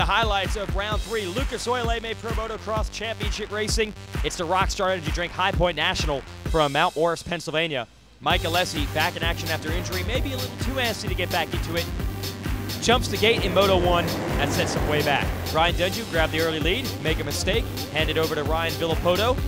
the highlights of round 3, Lucas Oil AMA Pro Motocross Championship Racing. It's the Rockstar Energy Drink High Point National from Mount Morris, Pennsylvania. Mike Alessi back in action after injury, maybe a little too antsy to get back into it. Jumps the gate in Moto 1, that sets him way back. Ryan Dungey grabbed the early lead, make a mistake, hand it over to Ryan Villopoto,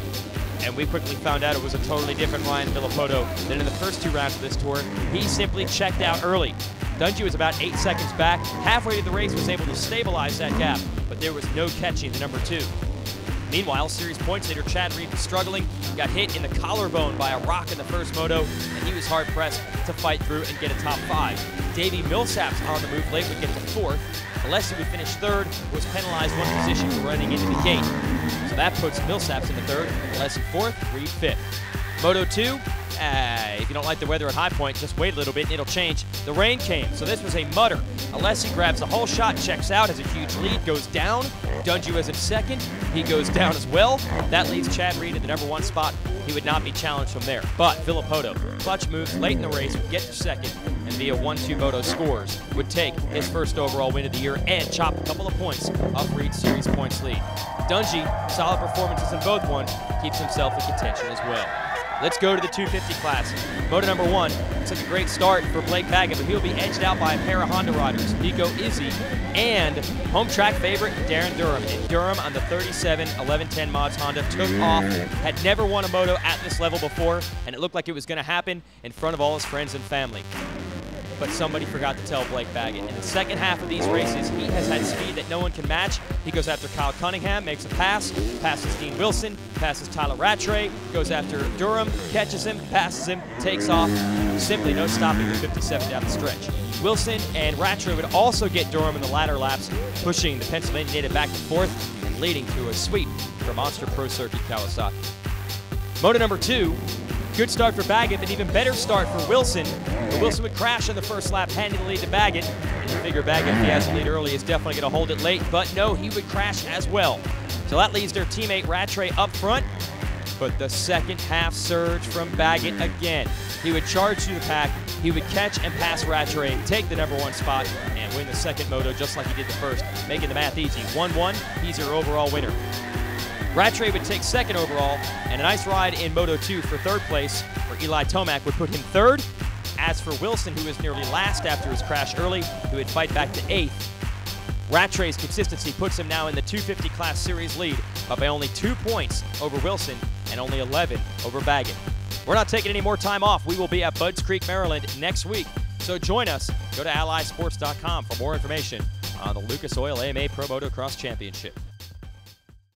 and we quickly found out it was a totally different Ryan Villopoto than in the first 2 rounds of this tour. He simply checked out early. Dungey was about 8 seconds back, halfway through the race was able to stabilize that gap, but there was no catching the number 2. Meanwhile, series points leader Chad Reed was struggling, got hit in the collarbone by a rock in the first moto, and he was hard-pressed to fight through and get a top 5. Davi Millsaps on the move late would get to 4th. Alessi would finish 3rd, was penalized 1 position for running into the gate. So that puts Millsaps into 3rd, Alessi 4th, Reed 5th. Moto 2, if you don't like the weather at High Point, just wait a little bit and it'll change. The rain came, so this was a mutter. Alessi grabs the whole shot, checks out, has a huge lead, goes down. Dungey was in 2nd, he goes down as well. That leaves Chad Reed at the number 1 spot. He would not be challenged from there. But Villopoto, clutch moves late in the race, would get to 2nd, and via 1-2 moto scores, would take his first overall win of the year and chop a couple of points off Reed's series points lead. Dungey, solid performances in both ones, keeps himself in contention as well. Let's go to the 250 class. Moto number 1, it's like a great start for Blake Baggett, but he'll be edged out by a pair of Honda riders, Nico Izzy and home track favorite Darryn Durham. And Durham on the 37 1110 Mods Honda took off, had never won a moto at this level before, and it looked like it was going to happen in front of all his friends and family. But somebody forgot to tell Blake Baggett. In the second half of these races, he has had speed that no one can match. He goes after Kyle Cunningham, makes a pass, passes Dean Wilson, passes Tyla Rattray, goes after Durham, catches him, passes him, takes off. Simply no stopping the 57 down the stretch. Wilson and Rattray would also get Durham in the latter laps, pushing the Pennsylvania native back to 4th and leading to a sweep for Monster Pro Circuit Kawasaki. Moto number 2, good start for Baggett, but even better start for Wilson. But Wilson would crash on the first lap, handing the lead to Baggett. And you figure Baggett, if he has the lead early, is definitely going to hold it late. But no, he would crash as well. So that leaves their teammate Rattray up front. But the second half surge from Baggett again. He would charge through the pack. He would catch and pass Rattray, take the number 1 spot, and win the second moto just like he did the first, making the math easy. 1-1, he's your overall winner. Rattray would take 2nd overall, and a nice ride in Moto 2 for 3rd place, where Eli Tomac would put him 3rd. As for Wilson, who was nearly last after his crash early, he would fight back to 8th. Rattray's consistency puts him now in the 250 class series lead, but by only 2 points over Wilson and only 11 over Baggett. We're not taking any more time off. We will be at Budds Creek, Maryland next week, so join us. Go to allysports.com for more information on the Lucas Oil AMA Pro Motocross Championship.